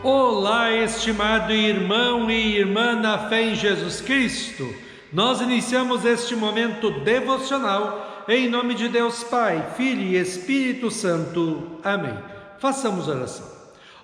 Olá, estimado irmão e irmã na fé em Jesus Cristo. Nós iniciamos este momento devocional em nome de Deus Pai, Filho e Espírito Santo. Amém. Façamos oração.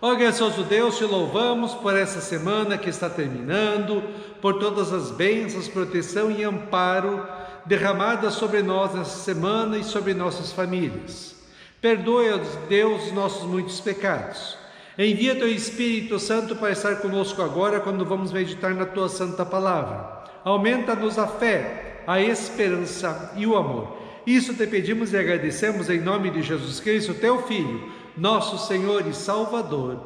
Ó gracioso Deus, te louvamos por essa semana que está terminando, por todas as bênçãos, proteção e amparo derramadas sobre nós nessa semana e sobre nossas famílias. Perdoe, Deus, os nossos muitos pecados. Envia Teu Espírito Santo para estar conosco agora quando vamos meditar na Tua Santa Palavra. Aumenta-nos a fé, a esperança e o amor. Isso te pedimos e agradecemos em nome de Jesus Cristo, Teu Filho, nosso Senhor e Salvador.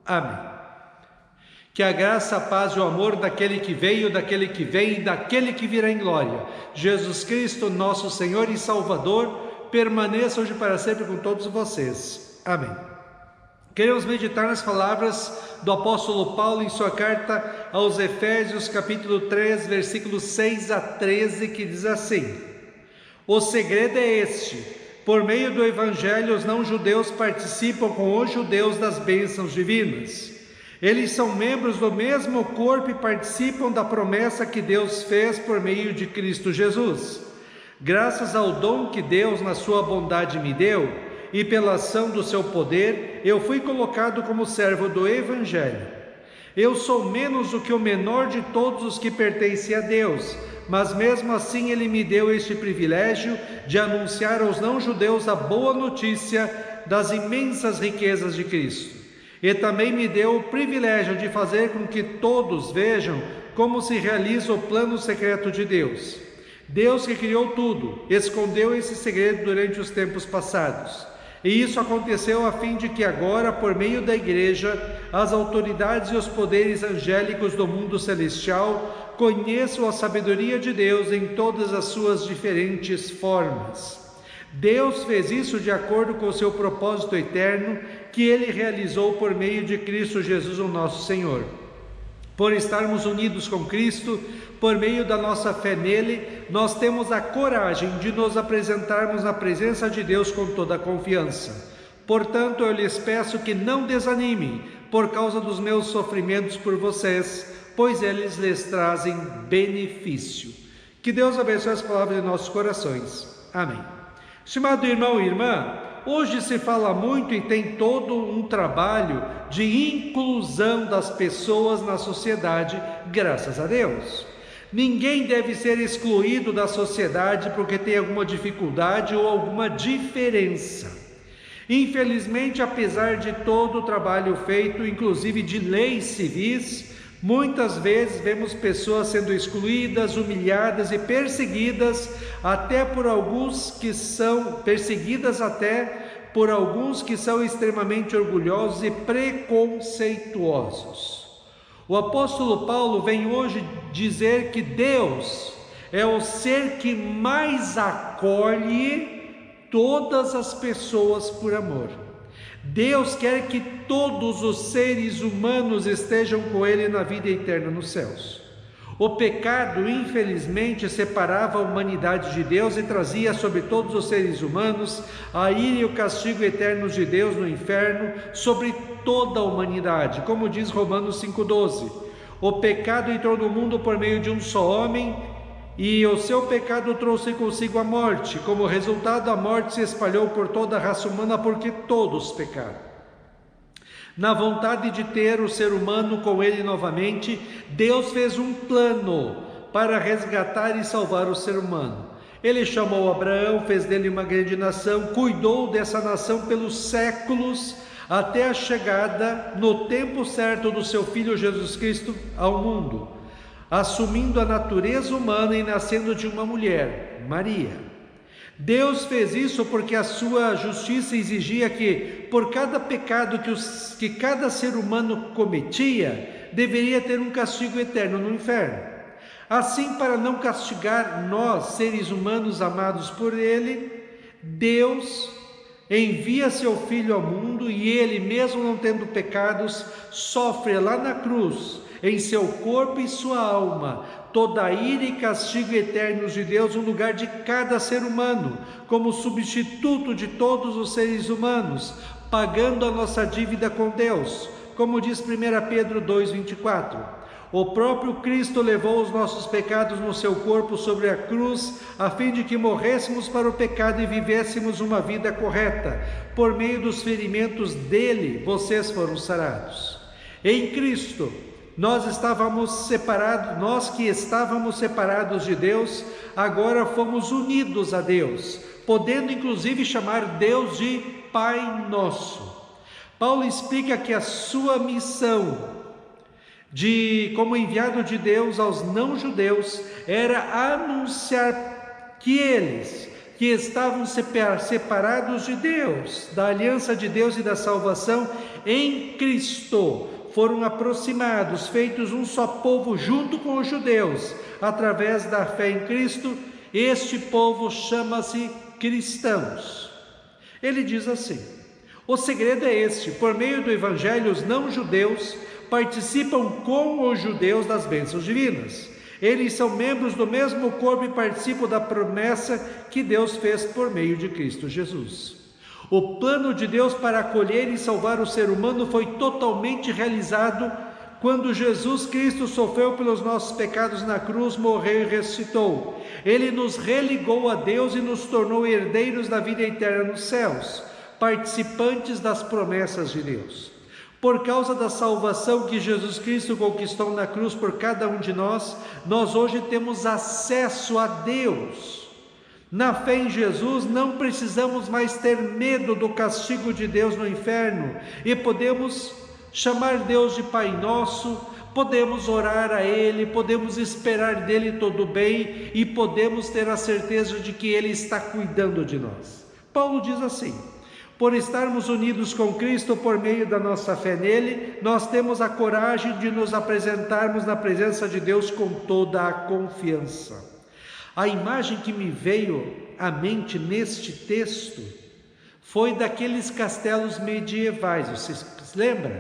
Amém. Que a graça, a paz e o amor daquele que veio, daquele que vem e daquele que virá em glória, Jesus Cristo, nosso Senhor e Salvador, permaneça hoje para sempre com todos vocês. Amém. Queremos meditar nas palavras do apóstolo Paulo em sua carta aos Efésios, capítulo 3, versículos 6 a 13, que diz assim: O segredo é este: por meio do Evangelho, os não-judeus participam com os judeus das bênçãos divinas. Eles são membros do mesmo corpo e participam da promessa que Deus fez por meio de Cristo Jesus. Graças ao dom que Deus, na sua bondade, me deu, e pela ação do seu poder, eu fui colocado como servo do Evangelho. Eu sou menos do que o menor de todos os que pertencem a Deus, mas mesmo assim Ele me deu este privilégio de anunciar aos não-judeus a boa notícia das imensas riquezas de Cristo. E também me deu o privilégio de fazer com que todos vejam como se realiza o plano secreto de Deus. Deus, que criou tudo, escondeu esse segredo durante os tempos passados. E isso aconteceu a fim de que agora, por meio da Igreja, as autoridades e os poderes angélicos do mundo celestial conheçam a sabedoria de Deus em todas as suas diferentes formas. Deus fez isso de acordo com o seu propósito eterno, que Ele realizou por meio de Cristo Jesus, o nosso Senhor. Por estarmos unidos com Cristo, por meio da nossa fé nele, nós temos a coragem de nos apresentarmos na presença de Deus com toda a confiança. Portanto, eu lhes peço que não desanimem por causa dos meus sofrimentos por vocês, pois eles lhes trazem benefício. Que Deus abençoe as palavras de nossos corações. Amém. Estimado irmão e irmã, hoje se fala muito e tem todo um trabalho de inclusão das pessoas na sociedade, graças a Deus. Ninguém deve ser excluído da sociedade porque tem alguma dificuldade ou alguma diferença. Infelizmente, apesar de todo o trabalho feito, inclusive de leis civis, muitas vezes vemos pessoas sendo excluídas, humilhadas e perseguidas até por alguns que são extremamente orgulhosos e preconceituosos. O apóstolo Paulo vem hoje dizer que Deus é o ser que mais acolhe todas as pessoas por amor. Deus quer que todos os seres humanos estejam com Ele na vida eterna nos céus. O pecado, infelizmente, separava a humanidade de Deus e trazia sobre todos os seres humanos a ira e o castigo eternos de Deus no inferno sobre toda a humanidade, como diz Romanos 5,12. O pecado entrou no mundo por meio de um só homem, e o seu pecado trouxe consigo a morte. Como resultado, a morte se espalhou por toda a raça humana, porque todos pecaram. Na vontade de ter o ser humano com Ele novamente, Deus fez um plano para resgatar e salvar o ser humano. Ele chamou Abraão, fez dele uma grande nação, cuidou dessa nação pelos séculos, até a chegada no tempo certo do seu Filho Jesus Cristo ao mundo, assumindo a natureza humana e nascendo de uma mulher, Maria. Deus fez isso porque a sua justiça exigia que, por cada pecado que cada ser humano cometia, deveria ter um castigo eterno no inferno. Assim, para não castigar nós, seres humanos amados por Ele, Deus envia seu Filho ao mundo e Ele, mesmo não tendo pecados, sofre lá na cruz, em seu corpo e sua alma, toda a ira e castigo eternos de Deus no lugar de cada ser humano, como substituto de todos os seres humanos, pagando a nossa dívida com Deus, como diz 1 Pedro 2,24. O próprio Cristo levou os nossos pecados no seu corpo sobre a cruz, a fim de que morrêssemos para o pecado e vivêssemos uma vida correta. Por meio dos ferimentos dele, vocês foram sarados. Em Cristo, nós que estávamos separados de Deus, agora fomos unidos a Deus, podendo inclusive chamar Deus de Pai Nosso. Paulo explica que a sua missão como enviado de Deus aos não-judeus era anunciar que eles, que estavam separados de Deus, da aliança de Deus e da salvação em Cristo, foram aproximados, feitos um só povo junto com os judeus, através da fé em Cristo. Este povo chama-se cristãos. Ele diz assim: o segredo é este: por meio do evangelho, os não-judeus participam com os judeus das bênçãos divinas. Eles são membros do mesmo corpo e participam da promessa que Deus fez por meio de Cristo Jesus. O plano de Deus para acolher e salvar o ser humano foi totalmente realizado quando Jesus Cristo sofreu pelos nossos pecados na cruz, morreu e ressuscitou. Ele nos religou a Deus e nos tornou herdeiros da vida eterna nos céus, participantes das promessas de Deus. Por causa da salvação que Jesus Cristo conquistou na cruz por cada um de nós, nós hoje temos acesso a Deus. Na fé em Jesus, não precisamos mais ter medo do castigo de Deus no inferno e podemos chamar Deus de Pai Nosso, podemos orar a Ele, podemos esperar dEle todo o bem e podemos ter a certeza de que Ele está cuidando de nós. Paulo diz assim: por estarmos unidos com Cristo por meio da nossa fé nele, nós temos a coragem de nos apresentarmos na presença de Deus com toda a confiança. A imagem que me veio à mente neste texto foi daqueles castelos medievais. Vocês lembram?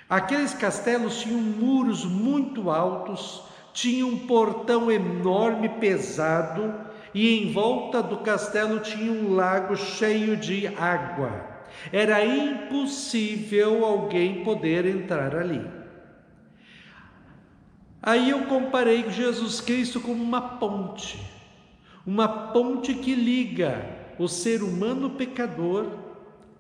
Aqueles castelos tinham muros muito altos, tinham um portão enorme, pesado, e em volta do castelo tinha um lago cheio de água. Era impossível alguém poder entrar ali. Aí eu comparei Jesus Cristo como uma ponte que liga o ser humano pecador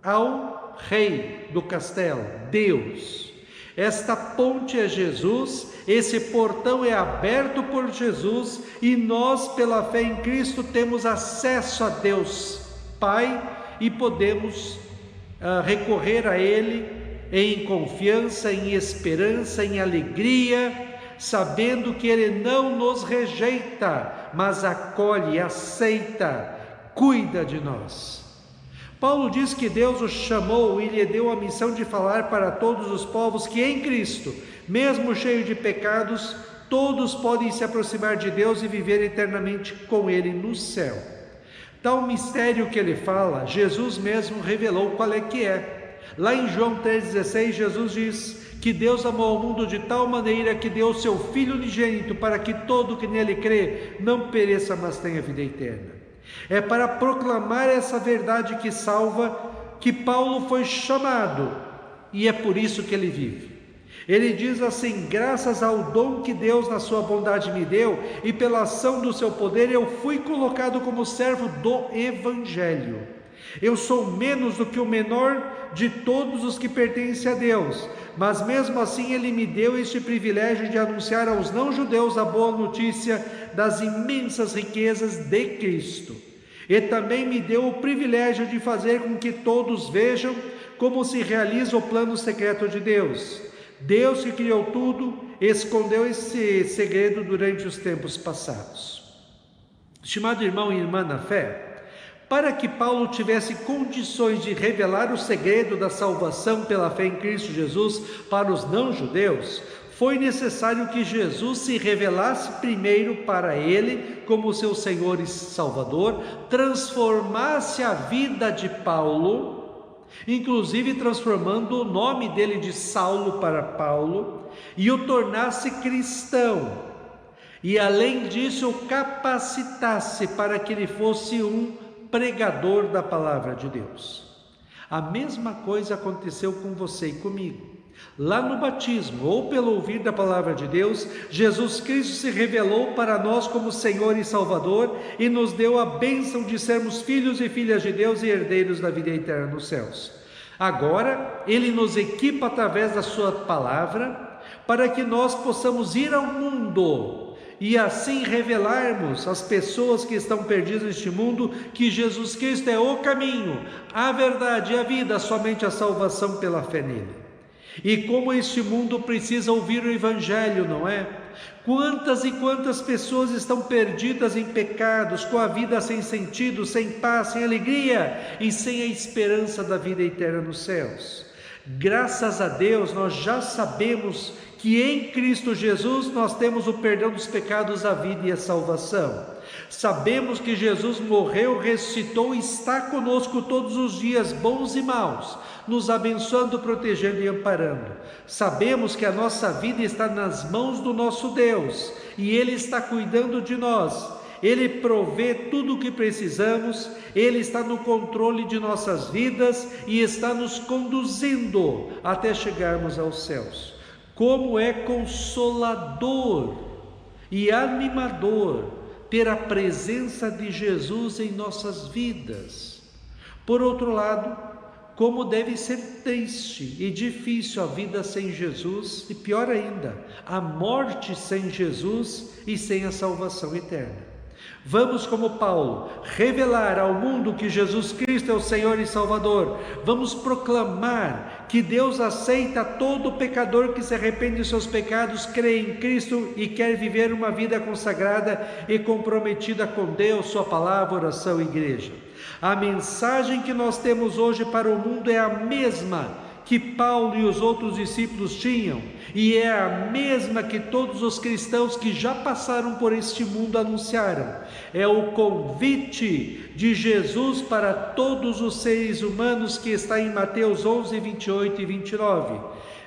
ao rei do castelo, Deus. Esta ponte é Jesus, esse portão é aberto por Jesus e nós, pela fé em Cristo, temos acesso a Deus Pai e podemos recorrer a Ele em confiança, em esperança, em alegria, sabendo que Ele não nos rejeita, mas acolhe, aceita, cuida de nós. Paulo diz que Deus o chamou e lhe deu a missão de falar para todos os povos que em Cristo, mesmo cheio de pecados, todos podem se aproximar de Deus e viver eternamente com Ele no céu. Tal mistério que ele fala, Jesus mesmo revelou qual é que é. Lá em João 3,16, Jesus diz que Deus amou o mundo de tal maneira que deu o seu Filho unigênito para que todo que nele crê não pereça, mas tenha vida eterna. É para proclamar essa verdade que salva que Paulo foi chamado, e é por isso que ele vive. Ele diz assim: graças ao dom que Deus na sua bondade me deu e pela ação do seu poder, eu fui colocado como servo do Evangelho. Eu sou menos do que o menor de todos os que pertencem a Deus, mas mesmo assim Ele me deu este privilégio de anunciar aos não-judeus a boa notícia das imensas riquezas de Cristo. E também me deu o privilégio de fazer com que todos vejam como se realiza o plano secreto de Deus. Deus que criou tudo, escondeu esse segredo durante os tempos passados. Estimado irmão e irmã na fé, para que Paulo tivesse condições de revelar o segredo da salvação pela fé em Cristo Jesus para os não-judeus, foi necessário que Jesus se revelasse primeiro para ele como seu Senhor e Salvador, transformasse a vida de Paulo, inclusive transformando o nome dele de Saulo para Paulo, e o tornasse cristão, e além disso o capacitasse para que ele fosse um pregador da palavra de Deus. A mesma coisa aconteceu com você e comigo. Lá no batismo, ou pelo ouvir da palavra de Deus, Jesus Cristo se revelou para nós como Senhor e Salvador e nos deu a bênção de sermos filhos e filhas de Deus e herdeiros da vida eterna nos céus. Agora, Ele nos equipa através da sua palavra para que nós possamos ir ao mundo e assim revelarmos às pessoas que estão perdidas neste mundo que Jesus Cristo é o caminho, a verdade e a vida, somente a salvação pela fé nele. E como este mundo precisa ouvir o Evangelho, não é? Quantas e quantas pessoas estão perdidas em pecados, com a vida sem sentido, sem paz, sem alegria e sem a esperança da vida eterna nos céus. Graças a Deus, nós já sabemos que em Cristo Jesus nós temos o perdão dos pecados, a vida e a salvação. Sabemos que Jesus morreu, ressuscitou e está conosco todos os dias, bons e maus, nos abençoando, protegendo e amparando. Sabemos que a nossa vida está nas mãos do nosso Deus e Ele está cuidando de nós. Ele provê tudo o que precisamos, Ele está no controle de nossas vidas e está nos conduzindo até chegarmos aos céus. Como é consolador e animador ter a presença de Jesus em nossas vidas. Por outro lado, como deve ser triste e difícil a vida sem Jesus, e pior ainda, a morte sem Jesus e sem a salvação eterna. Vamos, como Paulo, revelar ao mundo que Jesus Cristo é o Senhor e Salvador. Vamos proclamar que Deus aceita todo pecador que se arrepende de seus pecados, crê em Cristo e quer viver uma vida consagrada e comprometida com Deus, sua palavra, oração e igreja. A mensagem que nós temos hoje para o mundo é a mesma que Paulo e os outros discípulos tinham, e é a mesma que todos os cristãos que já passaram por este mundo anunciaram. É o convite de Jesus para todos os seres humanos, que está em Mateus 11, 28 e 29.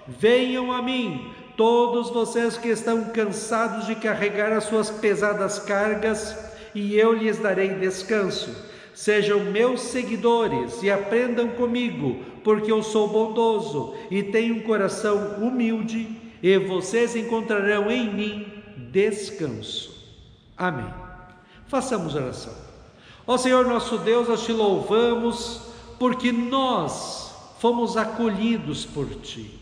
Venham a mim, todos vocês que estão cansados de carregar as suas pesadas cargas, e eu lhes darei descanso. Sejam meus seguidores e aprendam comigo, porque eu sou bondoso e tenho um coração humilde, e vocês encontrarão em mim descanso. Amém. Façamos oração. Ó Senhor nosso Deus, nós te louvamos, porque nós fomos acolhidos por Ti,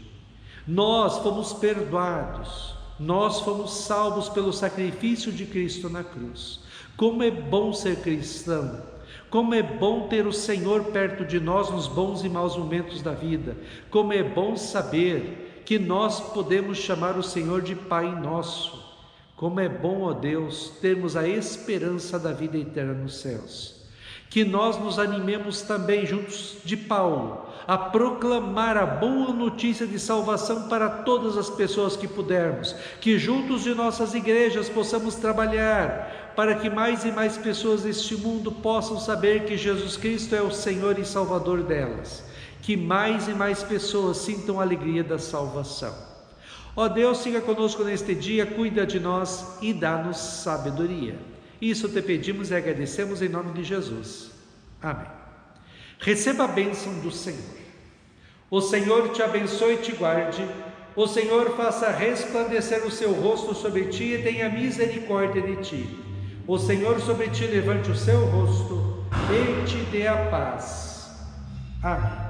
nós fomos perdoados, nós fomos salvos pelo sacrifício de Cristo na cruz. Como é bom ser cristão! Como é bom ter o Senhor perto de nós nos bons e maus momentos da vida. Como é bom saber que nós podemos chamar o Senhor de Pai nosso. Como é bom, ó Deus, termos a esperança da vida eterna nos céus. Que nós nos animemos também, juntos de Paulo, a proclamar a boa notícia de salvação para todas as pessoas que pudermos. Que juntos de nossas igrejas possamos trabalhar para que mais e mais pessoas deste mundo possam saber que Jesus Cristo é o Senhor e Salvador delas. Que mais e mais pessoas sintam a alegria da salvação. Ó Deus, siga conosco neste dia, cuida de nós e dá-nos sabedoria. Isso te pedimos e agradecemos em nome de Jesus. Amém. Receba a bênção do Senhor. O Senhor te abençoe e te guarde. O Senhor faça resplandecer o seu rosto sobre ti e tenha misericórdia de ti. O Senhor sobre ti levante o seu rosto e te dê a paz. Amém.